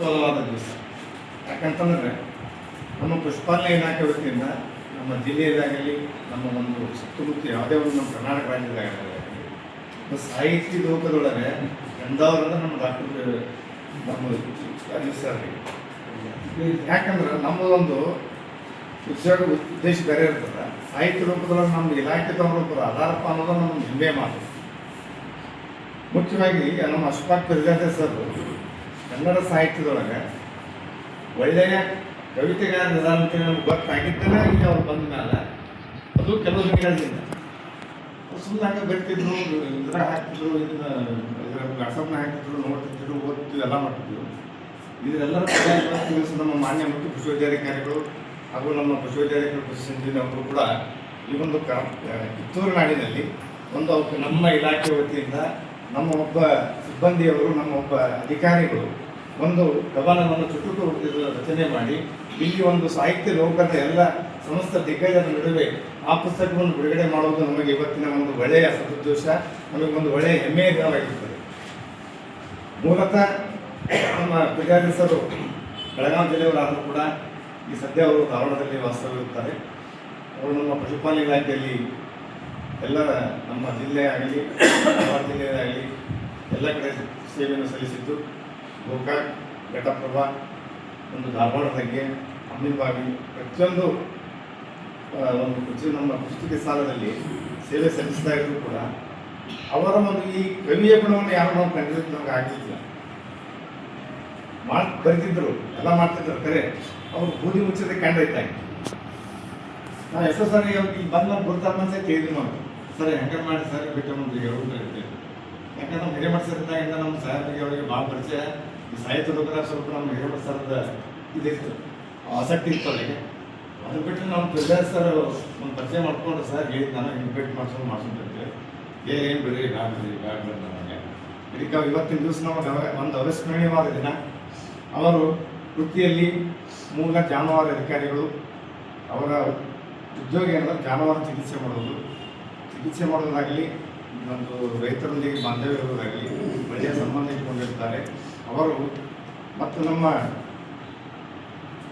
ಸವಾಲಾದ ದಿವಸ. ಯಾಕಂತಂದರೆ ನಮ್ಮ ಪುಷ್ಪಾಲನೆ ಇಲಾಖೆ ವತಿಯಿಂದ ನಮ್ಮ ಜಿಲ್ಲೆಯದಾಗಲಿ ನಮ್ಮ ಒಂದು ಸುತ್ತಮುತ್ತ ಯಾವುದೇ ಒಂದು ನಮ್ಮ ಕರ್ನಾಟಕ ರಾಜ್ಯದಾಗಲಿ ಸಾಹಿತ್ಯ ಲೋಕದೊಳಗೆ ಎಂದವರಂದ್ರೆ ನಮ್ಮ ಡಾಕ್ಟರ್ ನಮ್ಮ ಸರ್. ಯಾಕಂದ್ರೆ ನಮ್ಮದೊಂದು ಉದ್ದೇಶ ಬೇರೆ ಇರ್ತದೆ. ಸಾಹಿತ್ಯ ಲೋಕದೊಳಗೆ ನಮ್ಮ ಇಲಾಖೆದವರು ಆಧಾರಪ್ಪ ಅನ್ನೋದು ನಮ್ಮ ಹೆಮ್ಮೆ ಮಾತು. ಮುಖ್ಯವಾಗಿ ನಮ್ಮ ಅಶ್ಫಾಕ್ ಪರಿಜಾತೆ ಸರ್ ಕನ್ನಡ ಸಾಹಿತ್ಯದೊಳಗೆ ಒಳ್ಳೆಯ ಕವಿತೆಗಾರರ ಅಂತ ನಮ್ಗೆ ಗೊತ್ತಾಗಿದ್ದೇನೆ. ಈಗ ಅವ್ರು ಬಂದ ಮೇಲೆ ಅದು ಕೆಲವು ದಿನಗಳಿಂದ ಸುಮ್ಮನೆ ಬರ್ತಿದ್ರು, ಇದ್ರ ಹಾಕ್ತಿದ್ರು, ಇದರ ವಾಟ್ಸಪ್ನ ಹಾಕ್ತಿದ್ರು, ನೋಡ್ತಿದ್ರು, ಓದ್ತಿದ್ರು, ಎಲ್ಲ ಮಾಡ್ತಿದ್ರು. ಇದರೆಲ್ಲರ ನಮ್ಮ ಮಾನ್ಯ ಮತ್ತು ವಿಶ್ವವಿದ್ಯಾಧಿಕಾರಿಗಳು ಹಾಗೂ ನಮ್ಮ ವಿಶ್ವವಿದ್ಯಾಲಯಗಳ ಪ್ರಸಿದ್ಧಿ ಅವರು ಕೂಡ ಈ ಒಂದು ಕಿತ್ತೂರು ನಾಡಿನಲ್ಲಿ ಒಂದು ನಮ್ಮ ಇಲಾಖೆ ವತಿಯಿಂದ ನಮ್ಮ ಒಬ್ಬ ಸಿಬ್ಬಂದಿಯವರು, ನಮ್ಮ ಒಬ್ಬ ಅಧಿಕಾರಿಗಳು ಒಂದು ಕವನವನ್ನು ಚುಟುಕು ರಚನೆ ಮಾಡಿ ಇಲ್ಲಿ ಒಂದು ಸಾಹಿತ್ಯ ಲೋಕದ ಎಲ್ಲ ಸಮಸ್ತ ದಿಗ್ಗಜರ ನಡುವೆ ಆ ಪುಸ್ತಕವನ್ನು ಬಿಡುಗಡೆ ಮಾಡುವುದು ನಮಗೆ ಇವತ್ತಿನ ಒಂದು ಒಳ್ಳೆಯ ಸದುದ್ದೇಶ, ನಮಗೊಂದು ಒಳ್ಳೆಯ ಹೆಮ್ಮೆಯ ದಿನವಾಗಿರುತ್ತದೆ. ಮೂಲತಃ ನಮ್ಮ ವಿದ್ಯಾರ್ಥಿಸರು ಬೆಳಗಾವಿ ಜಿಲ್ಲೆಯವರಾದರೂ ಕೂಡ ಈ ಸದ್ಯ ಅವರು ಧಾರವಾಡದಲ್ಲಿ ವಾಸ್ತವ್ಯವಿರುತ್ತಾರೆ. ಅವರು ನಮ್ಮ ಪಶುಪಾಲನೆ ಇಲಾಖೆಯಲ್ಲಿ ಎಲ್ಲ ನಮ್ಮ ಜಿಲ್ಲೆ ಆಗಲಿ ಧಾರವಾಡ ಜಿಲ್ಲೆಯಾಗಲಿ ಎಲ್ಲ ಕಡೆ ಸೇವೆಯನ್ನು ಸಲ್ಲಿಸಿದ್ದು. ಗೋಕಾಕ್, ಘಟಪ್ರಭಾ, ಒಂದು ಧಾರವಾಡದಾಗೆ ಅಮ್ಮಿನಬಾವಿ ಪ್ರತಿಯೊಂದು ಒಂದು ನಮ್ಮ ಪುಸ್ತಕ ಸಾಲದಲ್ಲಿ ಸೇವೆ ಸಲ್ಲಿಸ್ತಾ ಇದ್ರು ಕೂಡ ಅವರ ಒಂದು ಈ ಕವಿಯ ಗುಣವನ್ನು ಯಾರು ನಾವು ಕಂಡಿದ್ದು ನಮ್ಗೆ ಆಗಲಿಲ್ಲ. ಬರೀತಿದ್ರು, ಎಲ್ಲ ಮಾಡ್ತಿದ್ರು. ಕರೆ ಅವ್ರು ಬೂದಿ ಮುಚ್ಚಿದ ಕಂಡ ಇದ್ದಾಗಿ ನಾವು ಎಷ್ಟೋ ಸಾರಿ ಅವ್ರಿಗೆ ಇಲ್ಲಿ ಬಂದು ನಾವು ಗುರುತಾರ ಮನಸ್ಸೇ ಕೇಳಿದ್ವಿ ನಾವು. ಸರ್ ಹೆಂಗೆ ಮಾಡಿ ಸರ್ ಬಿಟ್ಟು ನಮ್ಗೆ ಹೇಳ್ಬಿಟ್ಟಿರ್ತೇವೆ. ಯಾಕಂದ್ರೆ ನಮ್ಮ ಹಿರೇಮಠ ಸರ್ದಾಗಿಂದ ನಮ್ಮ ಸಾಹೇಬರಿಗೆ ಅವರಿಗೆ ಭಾಳ ಪರಿಚಯ. ಈ ಸಾಹಿತ್ಯ ಲೋಕದಾಗ ಸ್ವಲ್ಪ ನಮ್ಮ ಹಿರೇಮಠ ಸರದ ಇದಿತ್ತು, ಆಸಕ್ತಿ ಇತ್ತು ಅವರಿಗೆ. ಅದು ಬಿಟ್ಟರೆ ನಮ್ಮ ಪ್ರಜಾಸ್ ಸರ್ ಒಂದು ಪರಿಚಯ ಮಾಡ್ಕೊಂಡು ಸರ್ ಹೇಳಿದ್ದು ನಾನು ಹಿಂಗೆ ಭೇಟಿ ಮಾಡ್ಸ್ಕೊಂಡಿರ್ತೇವೆ. ಏನು ಬಿಡ್ರಿ ಬ್ಯಾಡ ನಮಗೆ ಇದಕ್ಕೆ ಇವತ್ತಿನ ದಿವಸ ನಮಗೆ ಒಂದು ಅವಿಸ್ಮರಣೀಯವಾದ ದಿನ. ಅವರು ವೃತ್ತಿಯಲ್ಲಿ ಮೂಲ ಜಾನುವಾರು ಅಧಿಕಾರಿಗಳು. ಅವರ ಉದ್ಯೋಗ ಏನಂದ್ರೆ ಜಾನುವಾರು ಚಿಕಿತ್ಸೆ ಮಾಡೋದಾಗಲಿ, ಒಂದು ರೈತರೊಂದಿಗೆ ಬಾಂಧವ್ಯ ಇರೋದಾಗಲಿ ಒಳ್ಳೆಯ ಸಂಬಂಧ ಇಟ್ಕೊಂಡಿರ್ತಾರೆ ಅವರು. ಮತ್ತು ನಮ್ಮ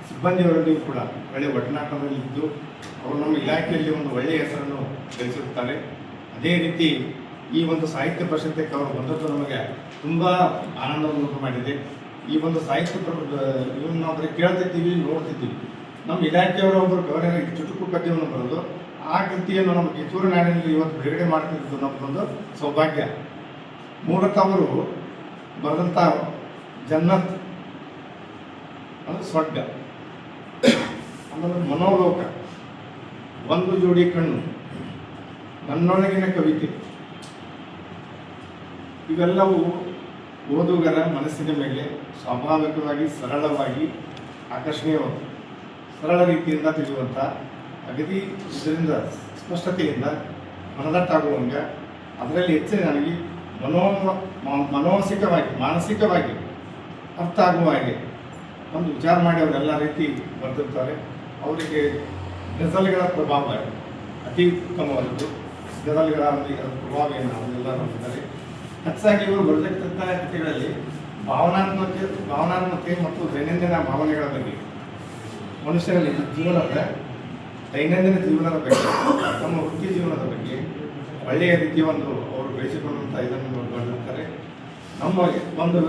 ಸಿಬ್ಬಂದಿಯವರಲ್ಲಿಯೂ ಕೂಡ ಒಳ್ಳೆಯ ಒಡನಾಟದಲ್ಲಿದ್ದು ಅವರು ನಮ್ಮ ಇಲಾಖೆಯಲ್ಲಿ ಒಂದು ಒಳ್ಳೆಯ ಹೆಸರನ್ನು ಗಳಿಸಿರುತ್ತಾರೆ. ಅದೇ ರೀತಿ ಈ ಒಂದು ಸಾಹಿತ್ಯ ಪ್ರಶಸ್ತಿಗೆ ಅವರು ಬಂದದ್ದು ನಮಗೆ ತುಂಬ ಆನಂದವನ್ನು ಉಂಟು ಮಾಡಿದೆ. ಈ ಒಂದು ಸಾಹಿತ್ಯ ಇವನ್ನ ನಾವು ಬರೀ ಕೇಳ್ತಿದ್ದೀವಿ, ನೋಡ್ತಿದ್ದೀವಿ. ನಮ್ಮ ಇಲಾಖೆಯವರ ಒಬ್ಬರು ಗೌರವ ಚುಟುಕು ಪದ್ಯವನ್ನು ಬರೆದು ಆ ಕೃತಿಯನ್ನು ನಮ್ಮ ಕಿತ್ತೂರು ನಾಡಿನಲ್ಲಿ ಇವತ್ತು ಬಿಡುಗಡೆ ಮಾಡ್ತಿದ್ದು ನಮಗೊಂದು ಸೌಭಾಗ್ಯ. ಮೂಲತಃ ಅವರು ಬರೆದಂಥ ಜನ್ನತ್ ಅಂದರೆ ಸ್ವರ್ಗ, ಆಮೇಲೆ ಮನೋಲೋಕ, ಒಂದು ಜೋಡಿ ಕಣ್ಣು, ನನ್ನೊಳಗಿನ ಕವಿತೆ, ಇವೆಲ್ಲವೂ ಓದುಗರ ಮನಸ್ಸಿನ ಮೇಲೆ ಸ್ವಾಭಾವಿಕವಾಗಿ ಸರಳವಾಗಿ ಆಕರ್ಷಣೀಯವಾದ ಸರಳ ರೀತಿಯಿಂದ ತಿಳಿಯುವಂಥ ಅಗದಿ ಇದರಿಂದ ಸ್ಪಷ್ಟತೆಯಿಂದ ಮನದಟ್ಟಾಗುವಂಗೆ ಅದರಲ್ಲಿ ಹೆಚ್ಚಿನ ನನಗೆ ಮಾನಸಿಕವಾಗಿ ಅರ್ಥ ಆಗುವ ಹಾಗೆ ಒಂದು ವಿಚಾರ ಮಾಡಿ ಅವರೆಲ್ಲ ರೀತಿ ಬರೆದಿರ್ತಾರೆ. ಅವರಿಗೆ ಗಜಲ್ಗಳ ಪ್ರಭಾವ ಅತಿ ಉತ್ತಮವಾದದ್ದು. ಗಜಲ್ಗಳ ಪ್ರಭಾವ ಏನು ಅವರೆಲ್ಲ ನೋಡಿದ್ದಾರೆ. ಹೆಚ್ಚಾಗಿ ಇವರು ಬರೆದಿರ್ತಕ್ಕಂಥ ಕೃತಿಗಳಲ್ಲಿ ಭಾವನಾತ್ಮಕತೆ ಮತ್ತು ದೈನಂದಿನ ಭಾವನೆಗಳ ಬಗ್ಗೆ, ಮನುಷ್ಯರಲ್ಲಿ ದೈನಂದಿನ ಜೀವನದ ಬಗ್ಗೆ, ತಮ್ಮ ವೃತ್ತಿ ಜೀವನದ ಬಗ್ಗೆ ಒಳ್ಳೆಯ ರೀತಿಯ ಒಂದು ಅವರು ಬೆಳೆಸಿಕೊಂಡಂಥ ಇದನ್ನು ಬರೆದಿರ್ತಾರೆ. ನಮ್ಮ ಒಂದು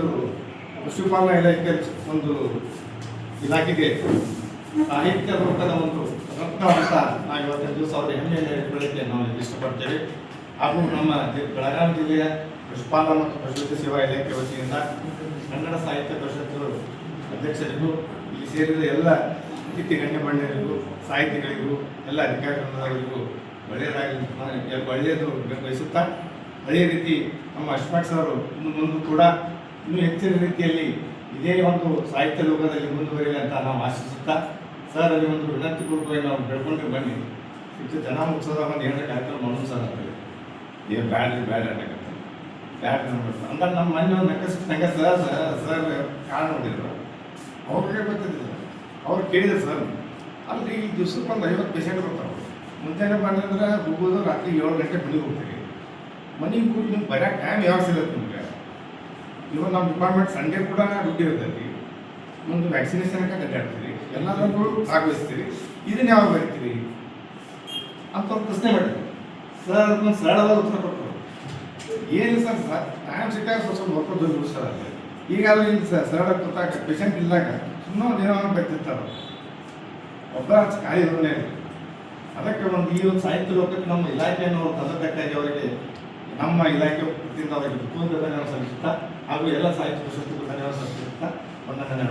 ಪಶುಪಾಲನಾ ಇಲಾಖೆ ಒಂದು ಇಲಾಖೆಗೆ ಸಾಹಿತ್ಯ ಲೋಕದ ಒಂದು ರತ್ನ ಅಂತ ನಾವು ಇವತ್ತಿನ ದಿವಸ ಅವರ ಹೆಮ್ಮೆಯನ್ನು ಬೆಳಗ್ಗೆ ನಾವು ಇಷ್ಟಪಡ್ತೇವೆ. ಹಾಗೂ ನಮ್ಮ ಬೆಳಗಾವಿ ಜಿಲ್ಲೆಯ ಪಶುಪಾಲನಾ ಮತ್ತು ಪಶುವೈದ್ಯ ಸೇವಾ ಇಲಾಖೆ ವತಿಯಿಂದ ಕನ್ನಡ ಸಾಹಿತ್ಯ ಪರಿಷತ್ತು ಅಧ್ಯಕ್ಷರಿಗೂ ಇಲ್ಲಿ ಸೇರಿದ ಎಲ್ಲ ಅತಿಥಿ ಗಣ್ಯಮಾನ್ಯರಿಗೂ ಸಾಹಿತಿಗಳಿಗೂ ಎಲ್ಲ ಅಧಿಕಾರಿಗಳಿಗೂ ಒಳ್ಳೆಯದು ಬಯಸುತ್ತಾ, ಅದೇ ರೀತಿ ನಮ್ಮ ಅಶ್ಫಾಕ್ ಸರ್ ಮುಂದೆ ಕೂಡ ಇನ್ನೂ ಹೆಚ್ಚಿನ ರೀತಿಯಲ್ಲಿ ಇದೇ ಒಂದು ಸಾಹಿತ್ಯ ಲೋಕದಲ್ಲಿ ಮುಂದುವರಿಯಲಿ ಅಂತ ನಾವು ಆಶಿಸುತ್ತಾ, ಸರ್ ಅಲ್ಲಿ ಒಂದು ವಿನಂತಿಪೂರ್ವಕವಾಗಿ ನಾವು ಬೆಳ್ಕೊಂಡ್ರೆ ಬನ್ನಿ, ಇದು ಜನ ಮುಗಿಸೋದ ಒಂದು ಏನಾರ ಕಾರ್ಯಕ್ರಮ ಮಾಡೋದು ಸರ್ ಅಂತ ಏನು ಬ್ಯಾಡ ಅನ್ನಕತ್ತ ಅಂದ್ರೆ ನಮ್ಮ ಮನೆ ಒಂದು ನಂಗೆ ಸರ್ ಕಾರಣ ನೋಡಿದ್ರು. ಅವ್ರಿಗೆ ಗೊತ್ತಿದ್ದಿಲ್ಲ. ಅವ್ರು ಕೇಳಿದ್ರು ಸರ್ ಅಲ್ಲಿ ಈ ದಿವ್ಸಕ್ಕೆ ಒಂದು 50 ಪೇಷಂಟ್ ಬರ್ತಾರೆ. ಮುಂಜಾನೆ ಬಂದ್ರೆ ಹೋಗೋದು ರಾತ್ರಿ 7 ಗಂಟೆ ಮನೆಗೆ ಹೋಗ್ತೀವಿ. ಮನೆಗೆ ಹೋಗಿ ನಿಮ್ಗೆ ಬರೋಕೆ ಟೈಮ್ ಯಾವಾಗ ಸಿಗುತ್ತೆ ನಿಮ್ಗೆ? ಇವಾಗ ನಮ್ಮ ಡಿಪಾರ್ಟ್ಮೆಂಟ್ ಸಂಡೇ ಕೂಡ ಡ್ಯೂಟಿ ಇರ್ತೈತಿ. ಒಂದು ವ್ಯಾಕ್ಸಿನೇಷನ್ ಅಡ್ಡಾಡ್ತೀರಿ, ಎಲ್ಲದಕ್ಕೂ ಭಾಗವಹಿಸ್ತೀರಿ, ಇದನ್ನ ಯಾವಾಗ ಬರೀತೀರಿ ಅಂತ ಒಂದು ಪ್ರಶ್ನೆ ಮಾಡಿದ್ರು. ಸರ್ ಅದಕ್ಕೊಂದು ಸರಳವಾದ ಉತ್ತರ ಕೊಟ್ಟರು. ಏನು ಸರ್ ಟೈಮ್ ಸಿಕ್ಕಾಗ ಸ್ವಲ್ಪ ಬರ್ಕೋದು ಸರ್ ಅಲ್ಲಿ ಈಗಾಗಲೇ ಇಲ್ಲಿ ಸರಳ ಗೊತ್ತಾಗ ಪೇಷಂಟ್ ಇದ್ದಾಗ ಸುಮ್ಮನೆ ಏನೋ ಬರ್ತಿರ್ತಾರೆ, ಒಬ್ಬ ಖಾಲಿ ಇರೋನೇ ಇಲ್ಲ. ಅದಕ್ಕೆ ಈ ಒಂದು ಸಾಹಿತ್ಯ ಲೋಕಕ್ಕೆ ನಮ್ಮ ಇಲಾಖೆಯನ್ನು ತಂದಕ್ಕಾಗಿ ಅವರಿಗೆ ನಮ್ಮ ಇಲಾಖೆ ವತಿಯಿಂದ ಅವರಿಗೆ ಧನ್ಯವಾದ ಸಲ್ಲಿಸುತ್ತಾ ಹಾಗೂ ಎಲ್ಲ ಸಾಹಿತ್ಯ ಪ್ರಶಸ್ತಿಗಳು ಧನ್ಯವಾದ ಸಲ್ಲಿಸುತ್ತಾ ವಂದನೆ.